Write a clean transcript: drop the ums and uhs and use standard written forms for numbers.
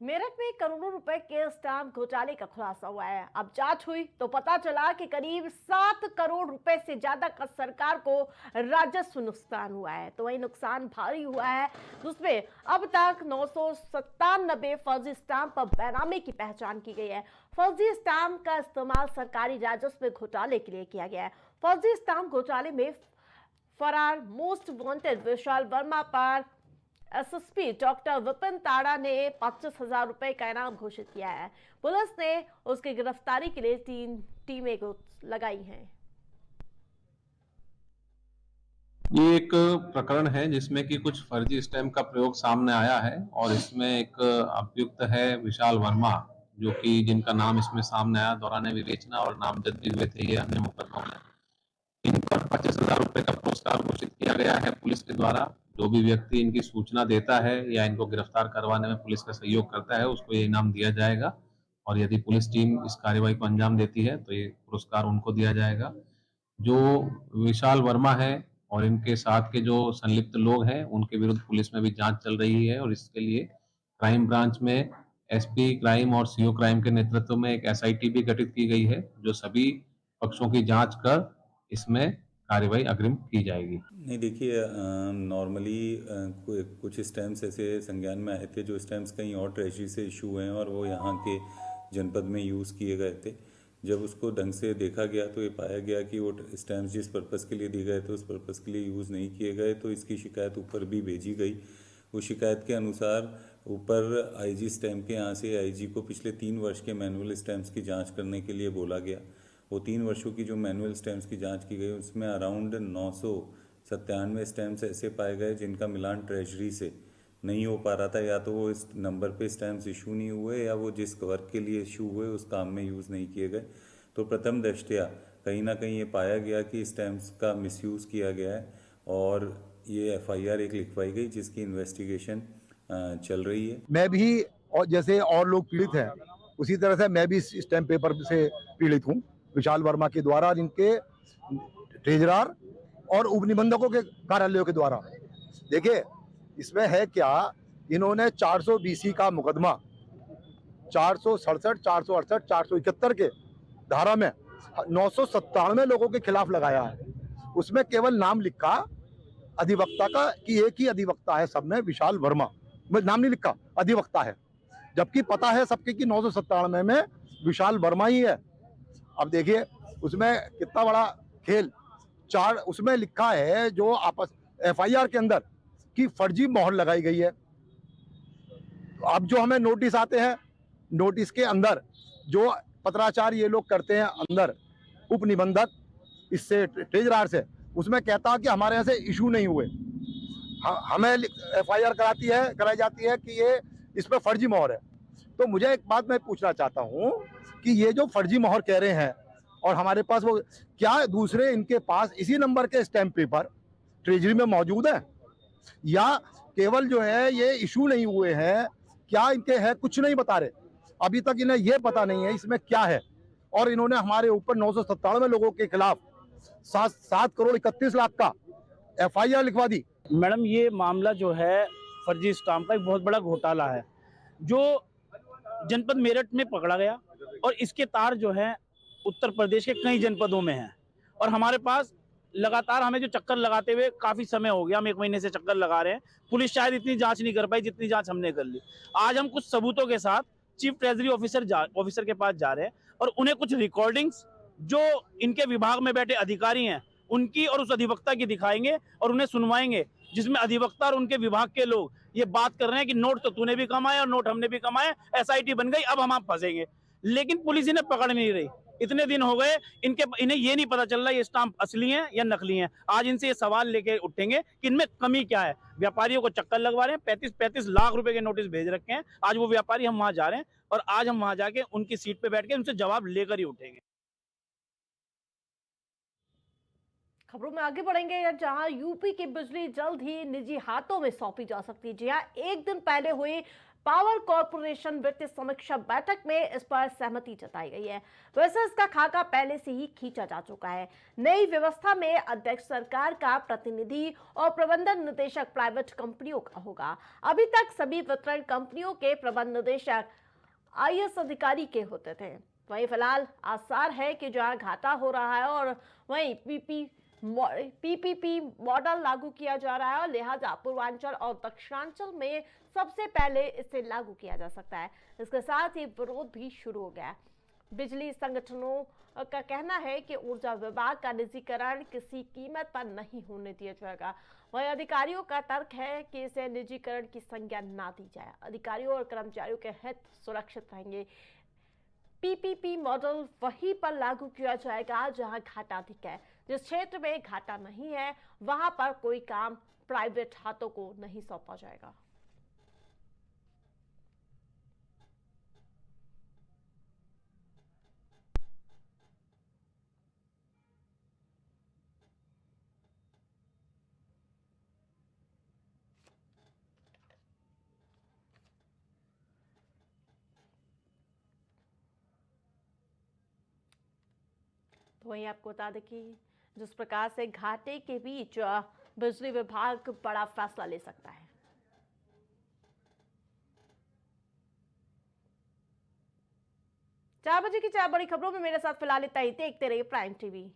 मेरठ में करोड़ों रुपए के स्टाम्प घोटाले का खुलासा हुआ है। अब जांच हुई तो पता चला कि करीब 7 करोड़ रुपए से ज्यादा का सरकार को राजस्व नुकसान हुआ है। तो वही नुकसान भारी हुआ है, जिसमें अब तक 997 फर्जी स्टाम्प पर बेनामी की पहचान की गई है। फर्जी स्टाम्प का इस्तेमाल सरकारी राजस्व में घोटाले के लिए किया गया है। फर्जी स्टाम्प घोटाले में फरार मोस्ट वांटेड विशाल वर्मा पर एसएसपी डॉक्टर विपिन ताड़ा ने 25,000 रुपए का इनाम घोषित किया है। पुलिस ने उसकी गिरफ्तारी के लिए 3 टीमें लगाई हैं। ये एक प्रकरण है जिसमें कि कुछ फर्जी स्टैम्प का प्रयोग सामने आया है और इसमें एक अभियुक्त है विशाल वर्मा, जो कि जिनका नाम इसमें सामने आया दौरान विवेचना और नामजद भी हुए थे ये अन्य मुकदमों में। इन पर 25,000 रुपए का पुरस्कार घोषित किया गया है पुलिस के द्वारा। जो भी व्यक्ति इनकी सूचना देता है या इनको गिरफ्तार करवाने में पुलिस का सहयोग करता है उसको ये इनाम दिया जाएगा, और यदि पुलिस टीम इस कार्यवाही को अंजाम देती है तो ये पुरस्कार उनको दिया जाएगा। जो विशाल वर्मा है और इनके साथ के जो संलिप्त लोग हैं उनके विरुद्ध पुलिस में भी जांच चल रही है, और इसके लिए क्राइम ब्रांच में एसपी क्राइम और सीओ क्राइम के नेतृत्व में एक एसआईटी भी गठित की गई है, जो सभी पक्षों की जांच कर इसमें कार्यवाही अग्रिम की जाएगी। नहीं देखिए, नॉर्मली कुछ स्टैम्प्स ऐसे संज्ञान में आए थे जो स्टैम्प्स कहीं और ट्रेजरी से इशू हुए हैं और वो यहाँ के जनपद में यूज़ किए गए थे। जब उसको ढंग से देखा गया तो ये पाया गया कि वो स्टैम्प्स जिस पर्पज़ के लिए दिए गए थे उस पर्पज़ के लिए यूज़ नहीं किए गए, तो इसकी शिकायत ऊपर भी भेजी गई। उस शिकायत के अनुसार ऊपर आईजी स्टैम्प के यहाँ से आईजी को पिछले 3 वर्ष के मैनुअल स्टैम्प्स की जाँच करने के लिए बोला गया। वो 3 वर्षों की जो मैनुअल स्टैम्प्स की जाँच की गई उसमें अराउंड 997 स्टैम्प्स ऐसे पाए गए जिनका मिलान ट्रेजरी से नहीं हो पा रहा था, या तो वो इस नंबर पे स्टैम्प्स इशू नहीं हुए या वो जिस वर्क के लिए इशू हुए उस काम में यूज़ नहीं किए गए। तो प्रथम दृष्टया कहीं ना कहीं ये पाया गया कि स्टैम्प्स का मिसयूज़ किया गया है और ये एफआईआर एक लिखवाई गई जिसकी इन्वेस्टिगेशन चल रही है। मैं भी और जैसे और लोग पीड़ित हैं उसी तरह से मैं भी इस स्टैम्प पेपर से पीड़ित हूँ। विशाल वर्मा के द्वारा जिनके ट्रेजरार और उपनिबंधकों के कार्यालयों के द्वारा। देखिए इसमें है क्या, इन्होंने 400 बीसी का मुकदमा 467, 468, 471 के धारा में 997 लोगों के खिलाफ लगाया है। उसमें केवल नाम लिखा अधिवक्ता का कि एक ही अधिवक्ता है, सब में विशाल वर्मा, नाम नहीं लिखा, अधिवक्ता है, जबकि पता है सबके कि 997 में विशाल वर्मा ही है। अब देखिए उसमें कितना बड़ा खेल, उसमें लिखा है जो आपस एफआईआर के अंदर कि फर्जी मोहर लगाई गई है। तो अब जो हमें नोटिस आते हैं, नोटिस के अंदर जो पत्राचार ये लोग करते हैं अंदर उप निबंधक इससे ट्रेजरार से, उसमें कहता है कि हमारे यहाँ से इशू नहीं हुए। हमें एफआईआर कराई जाती है कि ये इस पर फर्जी मोहर है। तो मुझे एक बात मैं पूछना चाहता हूँ कि ये जो फर्जी मोहर कह रहे हैं और हमारे पास वो क्या दूसरे इनके पास इसी नंबर के स्टैम्प पेपर ट्रेजरी में मौजूद है, या केवल जो है ये इशू नहीं हुए हैं, क्या इनके है कुछ नहीं बता रहे। अभी तक इन्हें ये पता नहीं है इसमें क्या है, और इन्होंने हमारे ऊपर 997 लोगों के खिलाफ 7 करोड़ 31 लाख का एफआईआर लिखवा दी। मैडम ये मामला जो है फर्जी स्टाम्प का एक बहुत बड़ा घोटाला है जो जनपद मेरठ में पकड़ा गया, और इसके तार जो है उत्तर प्रदेश के कई जनपदों में हैं। और हमारे पास लगातार हमें जो चक्कर लगाते हुए काफ़ी समय हो गया, हम 1 महीने से चक्कर लगा रहे हैं। पुलिस शायद इतनी जांच नहीं कर पाई जितनी जांच हमने कर ली। आज हम कुछ सबूतों के साथ चीफ ट्रेजरी ऑफिसर के पास जा रहे हैं और उन्हें कुछ रिकॉर्डिंग्स जो इनके विभाग में बैठे अधिकारी हैं उनकी और उस अधिवक्ता की दिखाएंगे और उन्हें सुनवाएंगे, जिसमें अधिवक्ता और उनके विभाग के लोग ये बात कर रहे हैं कि नोट तो तूने भी कमाए और नोट हमने भी कमाए, एसआईटी बन गई, अब हम फंसेंगे। लेकिन पुलिस इन्हें पकड़ नहीं रही। इतने दिन हो गए इन्हें ये नहीं पता चल रहा ये स्टाम्प असली हैं या नकली हैं। आज इनसे ये सवाल लेके उठेंगे कि इनमें कमी क्या है। व्यापारियों को चक्कर लगवा रहे हैं, 35-35 लाख रुपए के नोटिस भेज रखे हैं। आज वो व्यापारी हम वहां जा रहे हैं और आज हम वहां जाके उनकी सीट पे बैठ के उनसे जवाब लेकर ही उठेंगे। खबरों में आगे बढ़ेंगे, जहां यूपी की बिजली जल्द ही निजी हाथों में सौंपी जा सकती है। जी हां, एक दिन पहले हुई पावर कॉरपोरेशन वित्तीय समीक्षा बैठक में इस पर सहमति जताई गई है। वैसे इसका खाका पहले से ही खींचा जा चुका है। नई व्यवस्था में अध्यक्ष सरकार का प्रतिनिधि और प्रबंधन निदेशक प्राइवेट कंपनियों का होगा। अभी तक सभी वितरण कंपनियों के प्रबंध निदेशक आईएएस अधिकारी के होते थे। वहीं फिलहाल आसार है कि जहां घाटा हो रहा है और वहीं पीपीपी मॉडल लागू किया जा रहा है और लिहाजा पूर्वांचल और दक्षिणांचल में सबसे पहले इसे लागू किया जा सकता है। इसके साथ ही विरोध भी शुरू हो गया है। बिजली संगठनों का कहना है कि ऊर्जा विभाग का निजीकरण किसी कीमत पर नहीं होने दिया जाएगा। वहीं अधिकारियों का तर्क है कि इसे निजीकरण की संज्ञा ना दी जाए। अधिकारियों और कर्मचारियों के हित सुरक्षित रहेंगे। पीपीपी मॉडल वहीं पर लागू किया जाएगा जहां घाटा अधिक है। जिस क्षेत्र में घाटा नहीं है वहां पर कोई काम प्राइवेट हाथों को नहीं सौंपा जाएगा। तो वहीं आपको बता दें कि जिस प्रकार से घाटे के बीच बिजली विभाग बड़ा फैसला ले सकता है। 4 बजे की 4 बड़ी खबरों में मेरे साथ फिलहाल इतना ही। देखते रहिए प्राइम टीवी।